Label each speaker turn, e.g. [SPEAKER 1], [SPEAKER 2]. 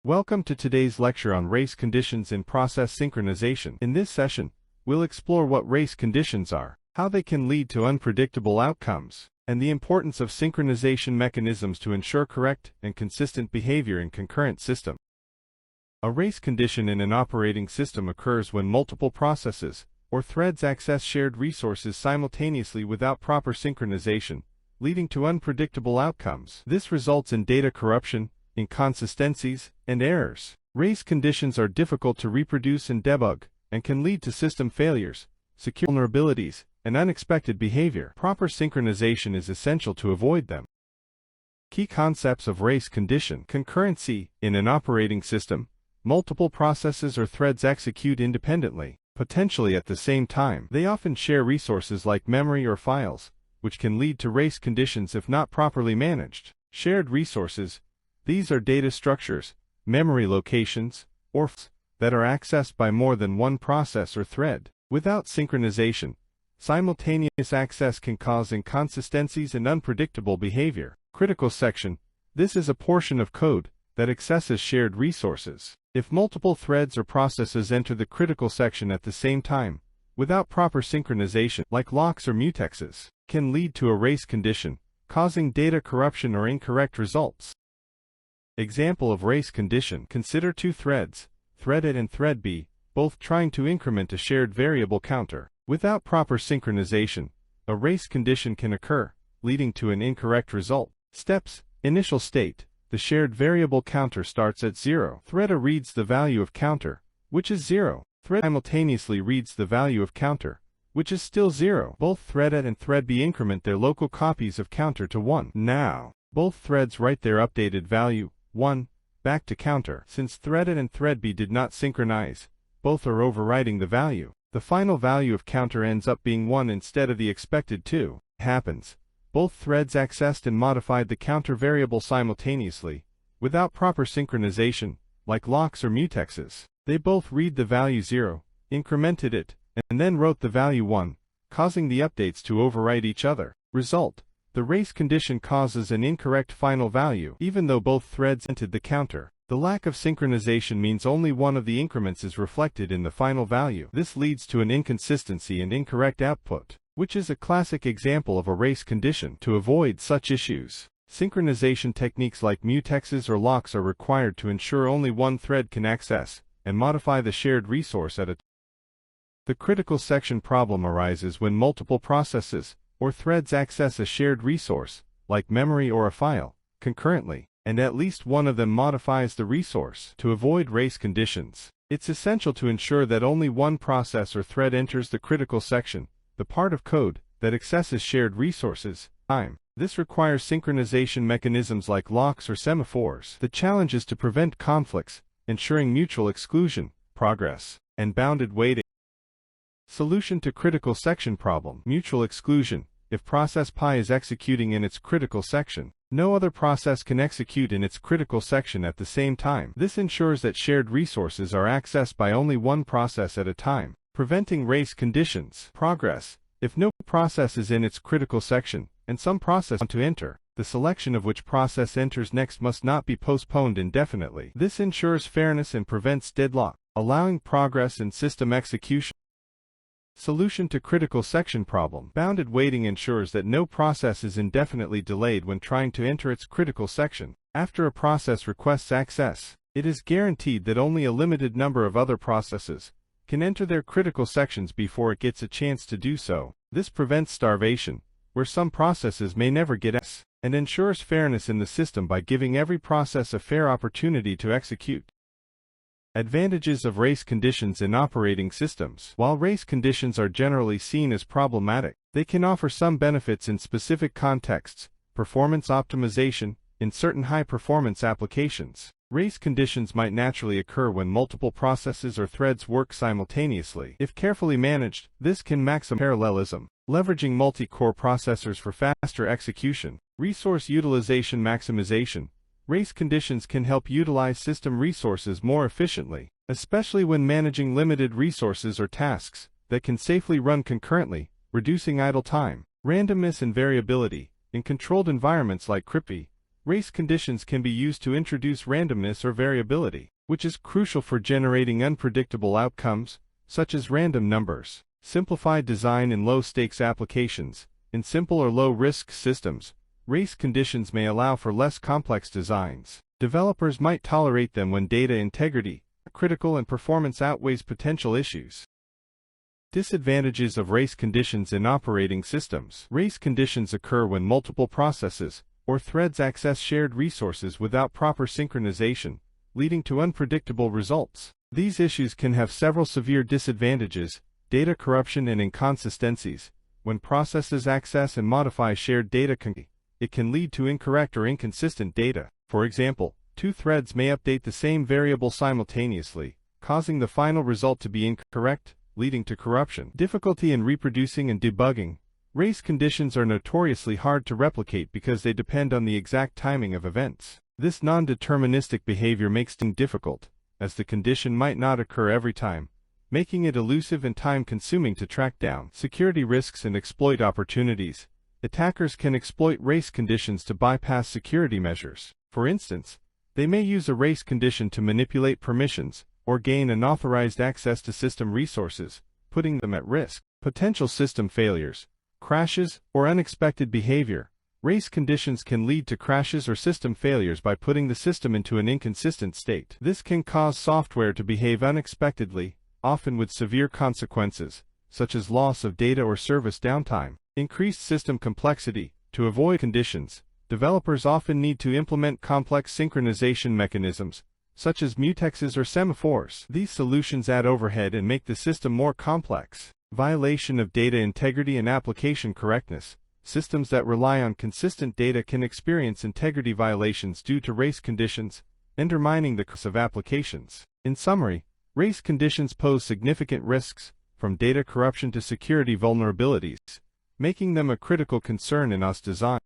[SPEAKER 1] Welcome to today's lecture on race conditions in process synchronization. In this session, we'll explore what race conditions are, how they can lead to unpredictable outcomes, and the importance of synchronization mechanisms to ensure correct and consistent behavior in concurrent systems. A race condition in an operating system occurs when multiple processes or threads access shared resources simultaneously without proper synchronization, leading to unpredictable outcomes. This results in data corruption, inconsistencies, and errors. Race conditions are difficult to reproduce and debug, and can lead to system failures, security vulnerabilities, and unexpected behavior. Proper synchronization is essential to avoid them. Key concepts of race condition. Concurrency. In an operating system, multiple processes or threads execute independently, potentially at the same time. They often share resources like memory or files, which can lead to race conditions if not properly managed. Shared resources. These are data structures, memory locations, or files that are accessed by more than one process or thread. Without synchronization, simultaneous access can cause inconsistencies and unpredictable behavior. Critical section. This is a portion of code that accesses shared resources. If multiple threads or processes enter the critical section at the same time, without proper synchronization, like locks or mutexes, can lead to a race condition, causing data corruption or incorrect results. Example of race condition. Consider two threads, thread A and thread B, both trying to increment a shared variable counter. Without proper synchronization, a race condition can occur, leading to an incorrect result. Steps. Initial state. The shared variable counter starts at 0. Thread A reads the value of counter, which is 0. Thread simultaneously reads the value of counter, which is still 0. Both thread A and thread B increment their local copies of counter to 1. Now, both threads write their updated value, 1, back to counter. Since thread A and thread B did not synchronize, both are overwriting the value. The final value of counter ends up being 1 instead of the expected 2. Happens. Both threads accessed and modified the counter variable simultaneously, without proper synchronization, like locks or mutexes. They both read the value 0, incremented it, and then wrote the value 1, causing the updates to overwrite each other. Result. The race condition causes an incorrect final value, even though both threads entered the counter. The lack of synchronization means only one of the increments is reflected in the final value. This leads to an inconsistency and incorrect output, which is a classic example of a race condition. To avoid such issues, synchronization techniques like mutexes or locks are required to ensure only one thread can access and modify the shared resource at a time. The critical section problem arises when multiple processes or threads access a shared resource, like memory or a file, concurrently, and at least one of them modifies the resource. To avoid race conditions, it's essential to ensure that only one process or thread enters the critical section, the part of code that accesses shared resources, time. This requires synchronization mechanisms like locks or semaphores. The challenge is to prevent conflicts, ensuring mutual exclusion, progress, and bounded waiting. Solution to critical section problem. Mutual exclusion. If process pi is executing in its critical section, no other process can execute in its critical section at the same time. This ensures that shared resources are accessed by only one process at a time, preventing race conditions. Progress. If no process is in its critical section, and some process want to enter, the selection of which process enters next must not be postponed indefinitely. This ensures fairness and prevents deadlock, allowing progress and system execution. Solution to critical section problem. Bounded waiting ensures that no process is indefinitely delayed when trying to enter its critical section. After a process requests access, it is guaranteed that only a limited number of other processes can enter their critical sections before it gets a chance to do so. This prevents starvation, where some processes may never get access, and ensures fairness in the system by giving every process a fair opportunity to execute. Advantages of race conditions in operating systems. While race conditions are generally seen as problematic, they can offer some benefits in specific contexts. Performance optimization. In certain high-performance applications, race conditions might naturally occur when multiple processes or threads work simultaneously. If carefully managed, this can maximize parallelism, leveraging multi-core processors for faster execution. Resource utilization maximization. Race conditions can help utilize system resources more efficiently, especially when managing limited resources or tasks that can safely run concurrently, reducing idle time. Randomness and variability. In controlled environments like CRIP, Race conditions can be used to introduce randomness or variability, which is crucial for generating unpredictable outcomes, such as random numbers. Simplified design in low-stakes applications. In simple or low-risk systems, race conditions may allow for less complex designs. Developers might tolerate them when data integrity, critical, and performance outweighs potential issues. Disadvantages of race conditions in operating systems. Race conditions occur when multiple processes or threads access shared resources without proper synchronization, leading to unpredictable results. These issues can have several severe disadvantages: data corruption and inconsistencies. When processes access and modify shared data, it can lead to incorrect or inconsistent data. For example, two threads may update the same variable simultaneously, causing the final result to be incorrect, leading to corruption. Difficulty in reproducing and debugging. Race conditions are notoriously hard to replicate because they depend on the exact timing of events. This non-deterministic behavior makes things difficult, as the condition might not occur every time, making it elusive and time-consuming to track down. Security risks and exploit opportunities. Attackers can exploit race conditions to bypass security measures. For instance, they may use a race condition to manipulate permissions or gain unauthorized access to system resources, putting them at risk. Potential system failures, crashes, or unexpected behavior. Race conditions can lead to crashes or system failures by putting the system into an inconsistent state. This can cause software to behave unexpectedly, often with severe consequences, such as loss of data or service downtime. Increased system complexity. To avoid conditions, developers often need to implement complex synchronization mechanisms, such as mutexes or semaphores. These solutions add overhead and make the system more complex. Violation of data integrity and application correctness. Systems that rely on consistent data can experience integrity violations due to race conditions, undermining the course of applications. In summary, race conditions pose significant risks, from data corruption to security vulnerabilities, making them a critical concern in OS design.